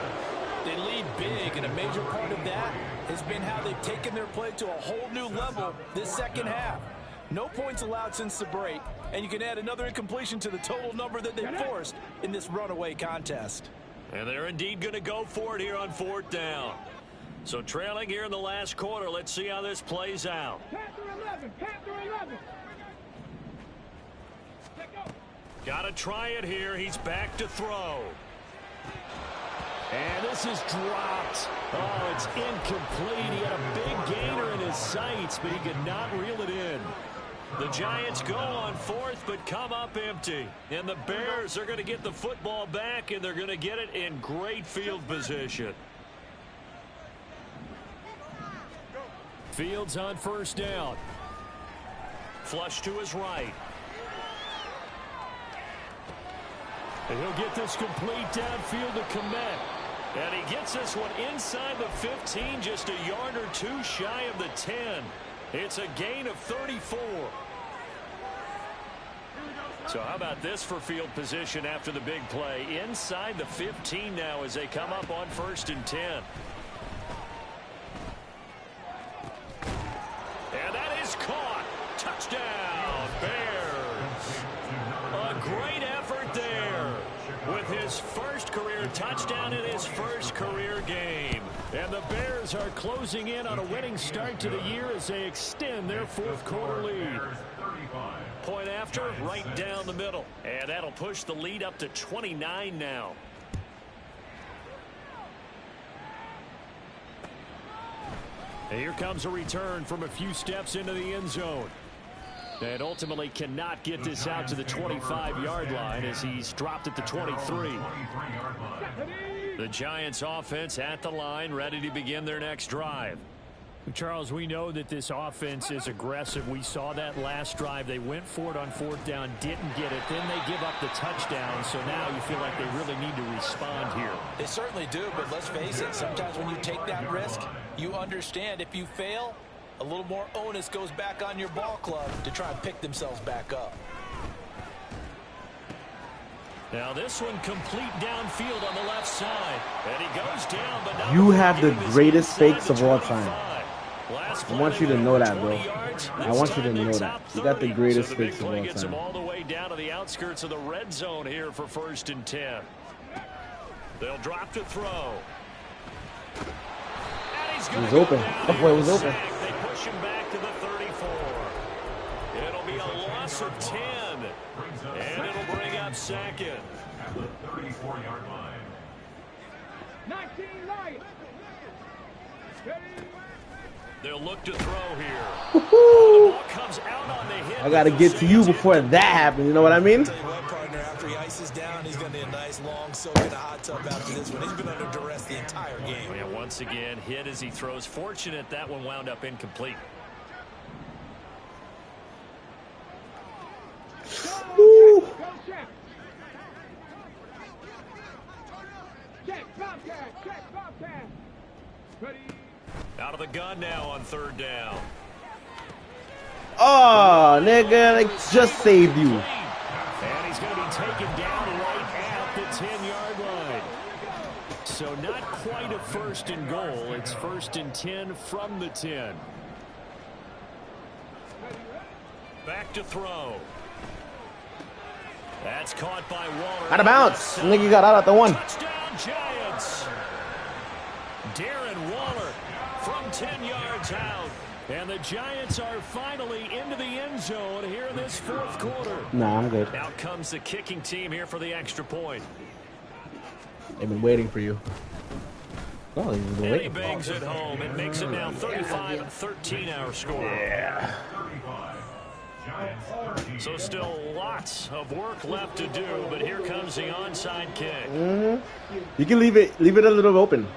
They lead big, and a major part of that has been how they've taken their play to a whole new level this second half. No points allowed since the break, and you can add another incompletion to the total number that they forced in this runaway contest. And they're indeed going to go for it here on 4th down. So trailing here in the last quarter, let's see how this plays out. Panther 11. Got to try it here. He's back to throw. And this is dropped. Oh, it's incomplete. He had a big gainer in his sights, but he could not reel it in. The Giants go on 4th, but come up empty. And the Bears are going to get the football back, and they're going to get it in great field position. Fields on 1st down. Flush to his right. And he'll get this complete downfield to Komet. And he gets this one inside the 15, just a yard or 2 shy of the 10. It's a gain of 34. So how about this for field position after the big play? Inside the 15 now as they come up on 1st and 10. And that is caught. Touchdown, Bears. A great effort there with his first career touchdown in his first career game. And the Bears are closing in on a winning start to the year as they extend their 4th quarter lead. Point after, right down the middle. And that'll push the lead up to 29 now. And here comes a return from a few steps into the end zone. And ultimately cannot get this out to the 25-yard line as he's dropped at the 23. The Giants offense at the line, ready to begin their next drive. Charles, we know that this offense is aggressive. We saw that last drive. They went for it on 4th down, didn't get it. Then they give up the touchdown. So now you feel like they really need to respond here. They certainly do, but let's face it, sometimes when you take that risk, you understand if you fail, a little more onus goes back on your ball club to try and pick themselves back up. Now this one complete downfield on the left side. And he goes down, but not You have the getting this greatest inside fakes the of all 25. time. Last I play want you they to know went that, bro. 20 yards. I This want you to time know it's that. out You got the 30. greatest So the big fakes of play all gets him time. all the way down to the outskirts of the red zone here for 1st and 10. They'll drop to throw. And he's He was open. That boy was open. They push him back to the 34. It'll be a loss of 10. And it'll bring up 2nd. At the 34-yard line. 19 Lions. They'll look to throw here. The ball comes out on the hit. I got to get to you before that happens. You know what I mean? Tell you what, partner, after he ices down, he's going to need a nice long soak in a hot tub after this one. He's been under duress the entire game. And once again, hit as he throws. Fortunate that one wound up incomplete. Woo. Out of the gun now on third down. Oh, nigga, they just saved you. And he's going to be taken down right at the 10-yard line. So not quite a first and goal. It's first and 10 from the 10. Back to throw. That's caught by Waller. Out of bounds. Nigga got out at the 1. Touchdown, Giants. Darren Waller from 10 yards out. And the Giants are finally into the end zone here in this fourth quarter. Nah, I'm good. Out comes the kicking team here for the extra point. They've been waiting for you. Oh, they've been And he waiting. bangs it home. It makes it now 35-13 our score. Yeah. So still lots of work left to do, but here comes the onside kick. You can leave it a little open.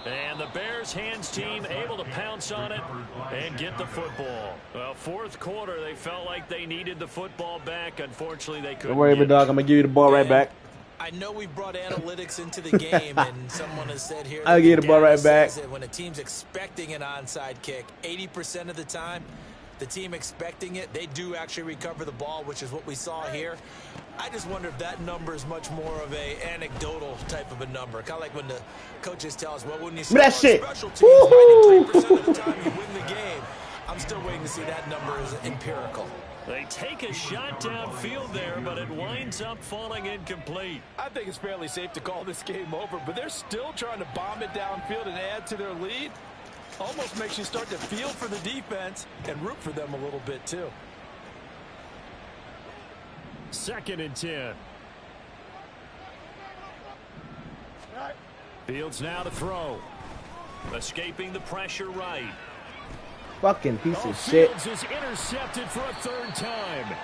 And the Bears hands team able to pounce on it and get the football. Well, fourth quarter, they felt like they needed the football back. Unfortunately, they couldn't. Don't worry, big dog. I'm gonna give you the ball right back. I know we brought analytics into the game, and someone has said here, I'll get the ball right back. that when a team's expecting an onside kick, 80% of the time, the team expecting it, they do actually recover the ball, which is what we saw here. I just wonder if that number is much more of a anecdotal type of a number. Kind of like when the coaches tell us, well, when you score on special teams, 93% of the time you win the game. I'm still waiting to see that number as empirical. They take a shot downfield there, but it winds up falling incomplete. I think it's fairly safe to call this game over, but they're still trying to bomb it downfield and add to their lead. Almost makes you start to feel for the defense and root for them a little bit, too. Second and 10. Fields now to throw. Escaping the pressure right. Fucking piece of shit. Fields is intercepted for a third time.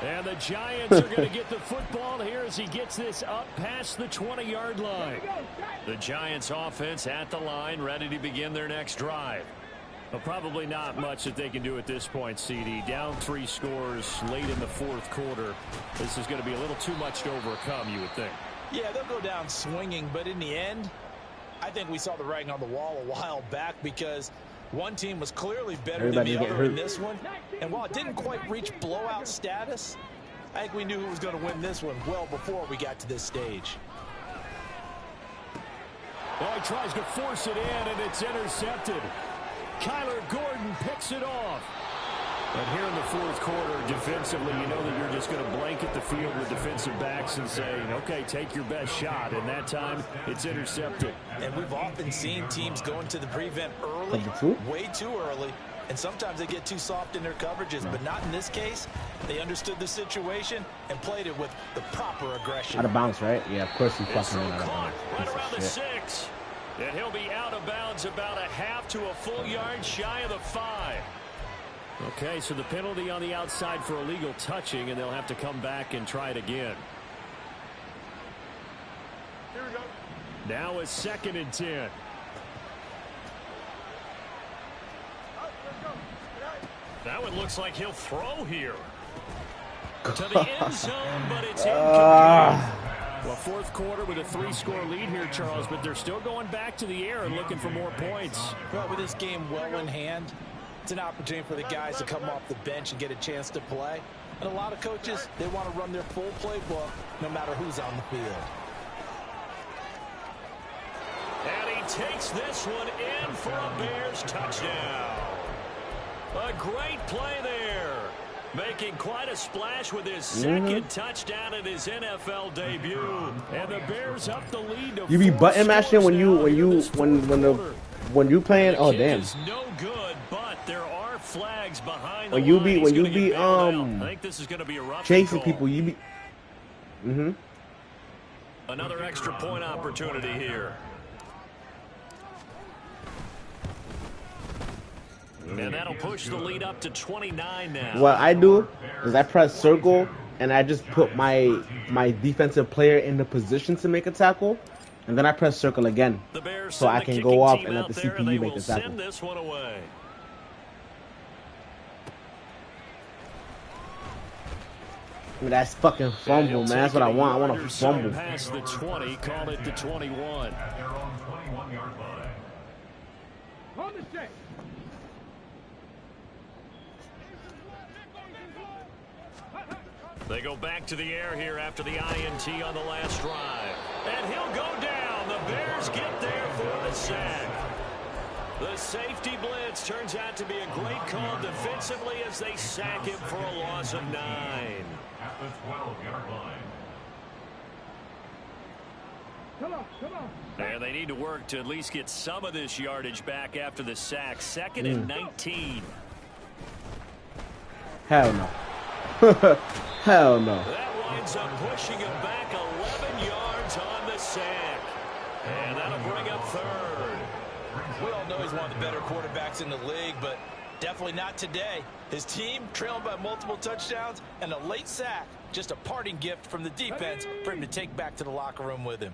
And the Giants are going to get the football here as he gets this up past the 20-yard line. The Giants offense at the line, ready to begin their next drive. Well, probably not much that they can do at this point, CD. Down 3 scores late in the fourth quarter. This is going to be a little too much to overcome, you would think. Yeah, they'll go down swinging, but in the end, I think we saw the writing on the wall a while back because one team was clearly better than the other in this one. And while it didn't quite reach blowout status, I think we knew who was going to win this one well before we got to this stage. Well, he tries to force it in, and it's intercepted. Kyler Gordon picks it off. And here in the fourth quarter, defensively, you know that you're just going to blanket the field with defensive backs and say, okay, take your best shot. And that time, it's intercepted. And we've often seen teams go into the prevent early, way too early, and sometimes they get too soft in their coverages, but not in this case. They understood the situation and played it with the proper aggression. Out of bounds, right? Yeah, of course he's fucking Throw out of caught bounds. right around the 6. And he'll be out of bounds about a half to a full yard shy of the 5. Okay, so the penalty on the outside for illegal touching, and they'll have to come back and try it again. Here we go. Now it's second and 10. That one looks like he'll throw here. To the end zone, but it's incomplete. Well, fourth quarter with a 3-score lead here, Charles, but they're still going back to the air and looking for more points. Well, with this game well in hand, it's an opportunity for the guys to come off the bench and get a chance to play. And a lot of coaches, they want to run their full playbook no matter who's on the field. And he takes this one in for a Bears touchdown. A great play there. Making quite a splash with his second touchdown in his NFL debut. And the Bears up the lead to You be 4 button mashing when scores when you playing. Oh The kick damn. is no good, but there are flags behind the When you line. be He's when you gonna get be bailed out. I think this is going to be a rough chasing call. people, you be Mm-hmm. Another extra point opportunity here. And that'll push the lead up to 29 now. What I do is I press circle and I just put my defensive player in the position to make a tackle, and then I press circle again so I can go up and let the CPU make the tackle. This one away. I mean, that's fucking fumble, man. That's what I want. I want a fumble. Past the 20, call it the 21. At their own 21-yard line. On the shake. They go back to the air here after the INT on the last drive. And he'll go down. The Bears get there for the sack. The safety blitz turns out to be a great call defensively as they sack him for a loss of 9. At the 12-yard line. Come on. And they need to work to at least get some of this yardage back after the sack. 2nd and 19. Hell no. Hell no. That winds up pushing him back 11 yards on the sack. And that'll bring up 3rd. We all know he's one of the better quarterbacks in the league, but definitely not today. His team trailing by multiple touchdowns and a late sack. Just a parting gift from the defense for him to take back to the locker room with him.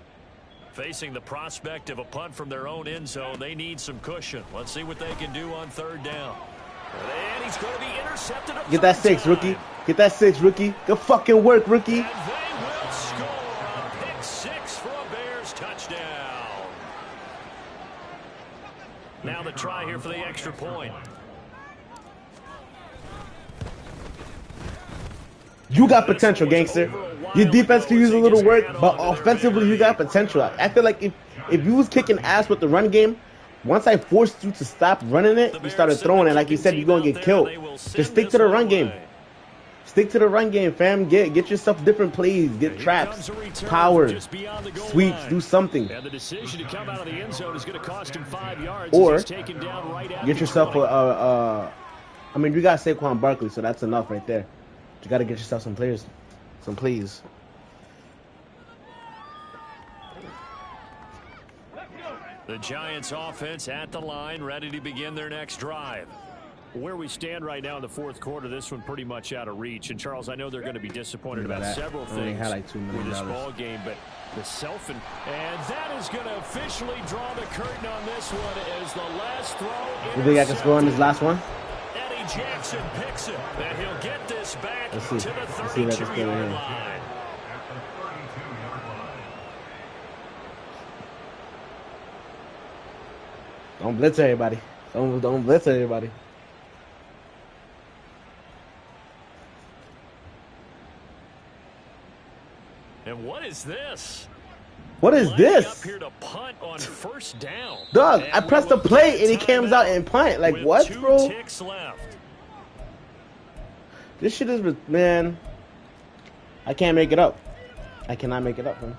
Facing the prospect of a punt from their own end zone, they need some cushion. Let's see what they can do on 3rd down. And he's going to be intercepted. Get that 6, rookie. Get that 6, rookie. Good fucking work, rookie. And they will score a pick 6 for a Bears touchdown. Now the try here for the extra point. You got potential, gangster. Your defense can use a little work, but offensively you got potential. I feel like if you was kicking ass with the run game, once I forced you to stop running it, you started throwing it. Like you said, you're going to get killed. Just stick to the run game. Stick to the run game, fam. Get yourself different plays. Get traps, power, sweeps, do something. And the decision to come out of the end zone is going to cost him 5 yards. Or taken down right at get yourself I mean, you got Saquon Barkley, so that's enough right there. You got to get yourself some players, some plays. The Giants offense at the line, ready to begin their next drive. Where we stand right now in the 4th quarter, this one pretty much out of reach. And Charles, I know they're going to be disappointed about several things had like $2 million with this ball game, but the and that is going to officially draw the curtain on this one as the last throw. You think I can score on this last one? Eddie Jackson picks it, and he'll get this back to the 32-yard line. At the 32-yard line. Don't blitz everybody. Don't blitz everybody. And what is this? What is this? Up here to punt on 1st down. Dog, I pressed the play and he comes out and punt. Like, what, bro? 2 ticks left. This shit is, man. I can't make it up. I cannot make it up, man.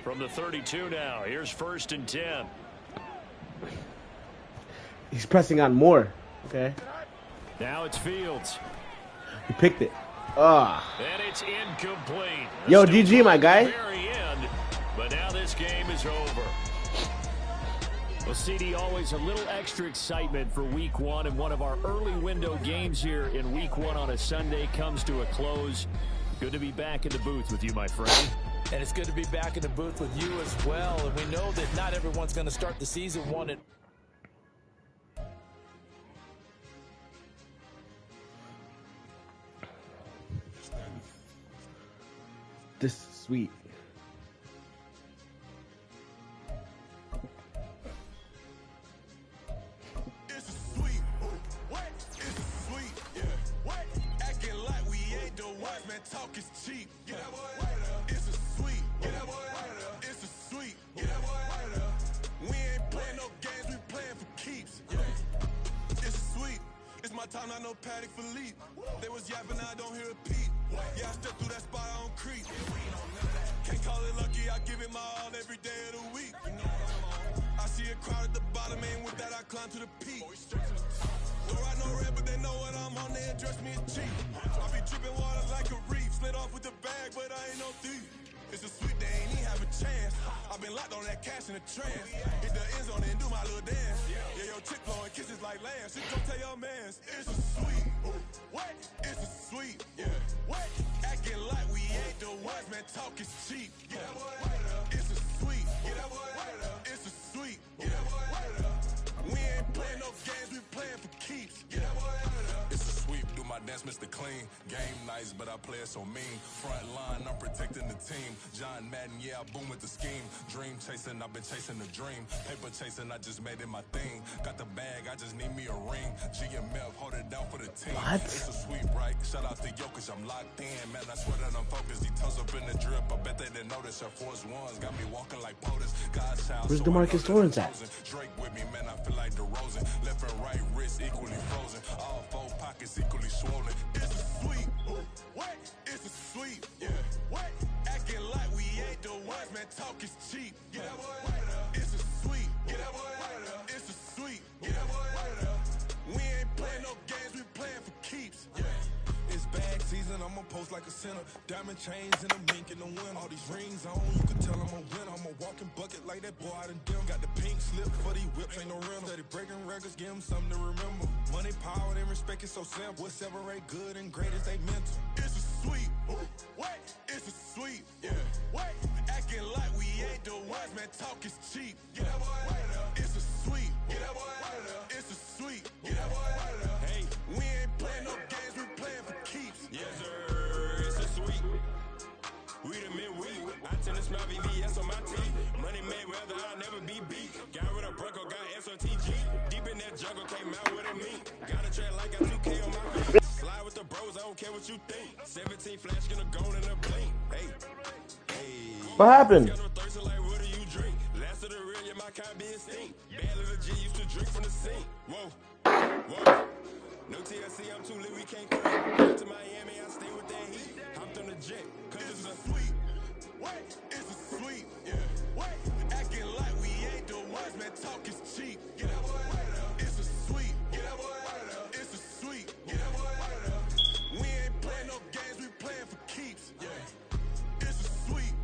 From the 32 now, here's 1st and 10. He's pressing on more. Okay. Now it's Fields. He picked it. Ah. And it's incomplete. Yo, GG, my guy. Very end, but now this game is over. Well, CD, always a little extra excitement for Week 1, and one of our early window games here in Week 1 on a Sunday comes to a close. Good to be back in the booth with you, my friend. And it's good to be back in the booth with you as well. And we know that not everyone's going to start the season 1 This is sweet. It's sweet. What? It's sweet. Yeah. What? Acting like we ain't the ones, man. Talk is cheap. Get that boy out of there. It's a sweet. Get that boy out of there. It's a sweet. Get that boy out of there. We ain't playing no games. We playing for keeps. Yeah. It's sweet. It's my time. I know Paddock for leap. They was yapping. I don't hear a peep. Yeah, I step through that spot. I don't creep. Can't call it lucky. I give it my all every day of the week. You know what I'm on. I see a crowd at the bottom, and with that I climb to the peak. Don't ride no red, but they know what I'm on. They address me as cheap. I be dripping water like a reef. Slid off with the bag, but I ain't no thief. It's a sweet, they ain't even have a chance. I've been locked on that cash in a trance. Hit the end zone and do my little dance. Yeah, your chick blowing kisses like lambs. She gon' tell your mans. It's a sweet. What? It's a sweet. Yeah. What? Acting like we ain't the ones, man. Talk is cheap. Get that boy right up. It's a sweet. Get that boy right up. It's a sweet. Get that boy right up. We ain't playing no games, we playing for keeps. Get that boy right up. It's a sweep, do my dance, Mr. Clean. Game nice, but I play it so mean. Front line, I'm protecting the team. John Madden, yeah, I boom with the scheme. Dream chasing, I've been chasing the dream. Paper chasing, I just made it my thing. Got the bag, I just need me a ring. GMF, hold it down for the team. What? It's a sweep, right? Shout out to Jokic, I'm locked in. Man, I swear that I'm focused. He toes up in the drip. I bet they didn't notice. Air Force Ones got me walking like POTUS. God's child. Where's so DeMarcus Lawrence at? Drake with me, man, I feel like DeRozan. Left and right wrist equally frozen. All four pockets equally swollen. It's a sweep. What? It's a sweep. Yeah. What? Acting like we ain't the ones, man. Talk is cheap. Get that boy right up. It's a sweep. Get that boy right up. It's a sweep. Get that boy right up. We ain't playing no games, we playing for keeps. Yeah. It's bag season, I'ma post like a sinner. Diamond chains in a mink in the wind. All these rings on, you can tell I'm a winner. I'm a walking bucket like that boy out in dim. Got the pink slip for these whips, ain't no rental. Steady breaking records, give them something to remember. Money, power, and respect is so simple. What separate good and great is they mental. It's a sweep. What? It's a sweep. Yeah. What? Acting like we ain't the ones, man. Talk is cheap. Get that boy right up. It's a sweep. Get that boy right up. It's a sweep. Get that boy right up. Hey, we ain't playing no games, we playing for keeps. Yes, sir. It's a sweep. We the midweek. I tend to smell VVS on my teeth. Money made whether I'll never be beat. Got rid of Bronco, got SOTG. Deep in that jungle, came out with a meat. Got a track like got 2K on my feet. Slide with the bros, I don't care what you think. 17 flash, gonna go in a blink. Hey, hey. What happened? Got no thirst, like what do you drink? Last of the real, yeah, my kind be extinct. Bad little G used to drink from the sink. Whoa, whoa. No TLC, I'm too lit, we can't quit. Back to Miami, I stay with that heat. Hopped on the jet, cause it's a sweet. What? It's a sweet. Yeah. What? Acting like we ain't the ones, man. Talk is cheap. Get that boy right up. It's a sweet. Get that boy right up. It's a sweet. Get that boy right up. We ain't playing no games, we playing for keeps. Yeah. It's a sweet.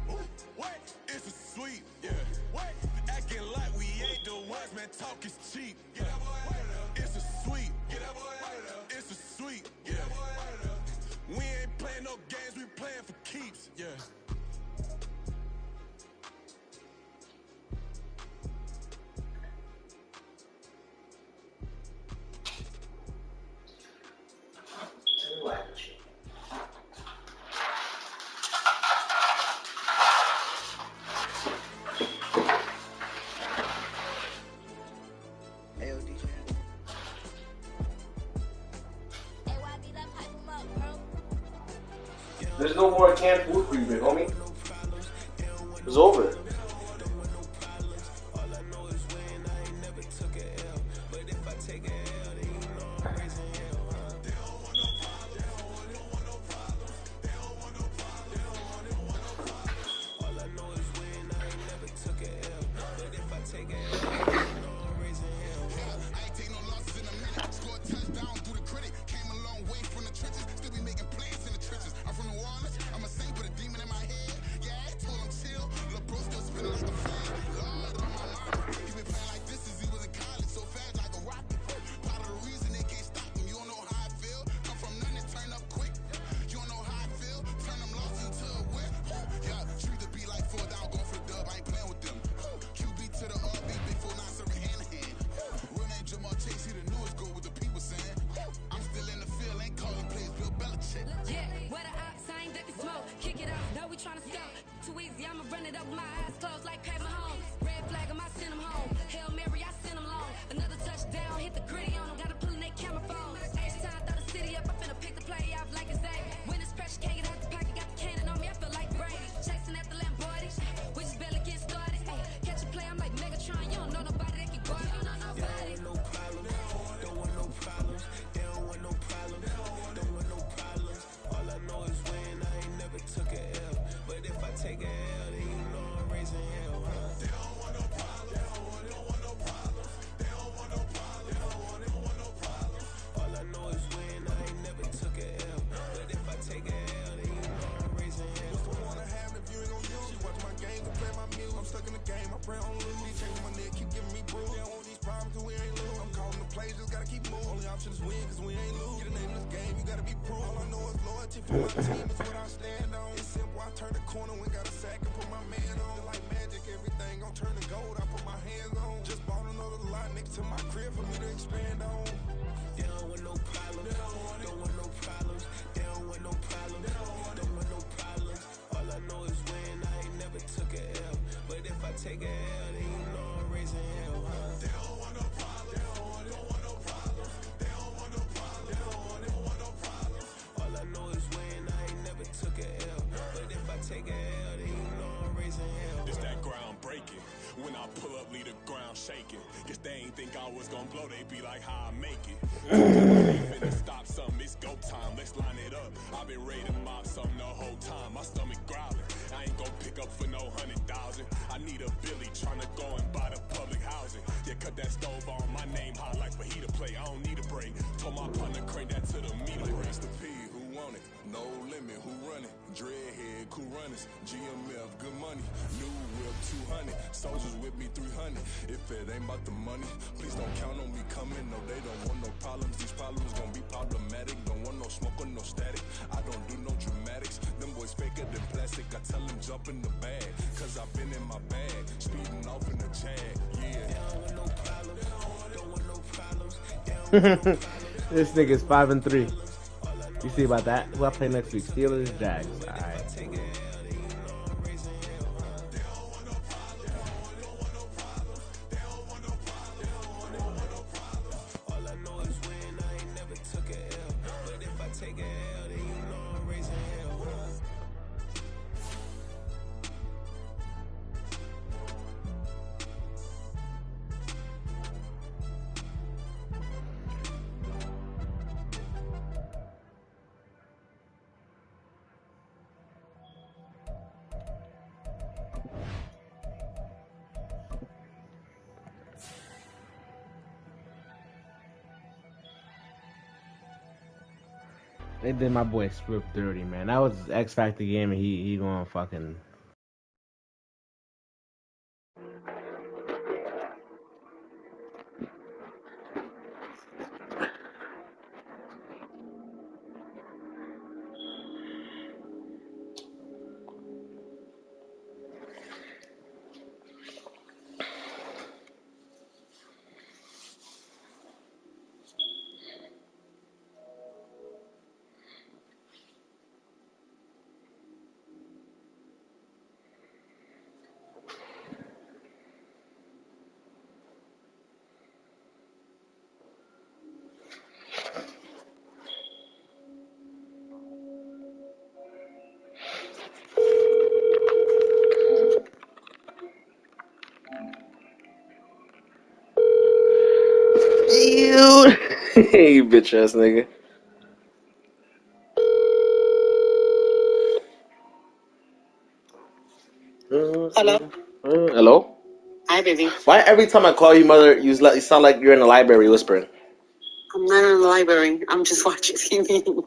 What? It's a sweet. Yeah. What? Acting like we ain't the ones, man. Talk is cheap. Get that boy right up. It's a sweet. Get that boy right up. It's a sweet. Get that boy right up. We ain't playing no games, we playing for keeps. Yeah. There's no more canned food for you, big homie. It's over. game, I pray on lose. These chains on my neck keep giving me bruise. They don't want these problems cause we ain't lose. I'm calling the plays, just gotta keep moving. Only option is win cause we ain't lose. Get a name in this game, you gotta be proof. All I know is loyalty for my team is what I stand on. It's simple, I turn the corner when got a sack and put my man on. Just like magic, everything gon' turn to gold, I put my hands on. Just bought another lot next to my crib for me to expand on. They don't want no problems, don't want no problems. They don't want no problems, don't want no problems. All I know is win, I ain't never took a L. But if I take a L, then you know I'm raising hell, huh? They don't want no problems, they don't want no problems. They don't want no problems, they don't want no problems. All I know is win, I ain't never took a L. But if I take a L, then you know I'm raising hell. It's that ground breaking. When I pull up, leave the ground shaking. Guess they ain't think I was gonna blow, they be like, how I make it. Finna stop something, it's go time, let's line it up. I've been ready to mob something the whole time, my stomach growling. I ain't gon' pick up for no 100,000. I need a Billy tryna go and buy the public housing. Yeah, cut that stove on, my name hot like fajita play. I don't need a break. Told my partner crank that to the meter. Race the P, who want it? No limit, who run it? Dreadhead, cool runners. GMF, good money. New whip, 200. Soldiers with me, 300. If it ain't about the money, please don't count on me coming. No, they don't want no problems. These problems gon' be problematic. Don't want no smoke or no static. I don't do no dramatics. Them boys faker than plastic. I tell them jump in the bag, cause I've been in my bag. Speeding off in the Jag, yeah. They don't want no problems. Don't want no problems. They don't want no problems. This nigga's 5-3. You see about that? Who I play next week? Steelers, Jags. All right. They did my boy Swift dirty, man. That was X Factor game, and he going fucking. You, hey, bitch ass nigga. Hello. Hello? Hi, baby. Why every time I call you, mother, you sound like you're in the library whispering? I'm not in the library. I'm just watching TV.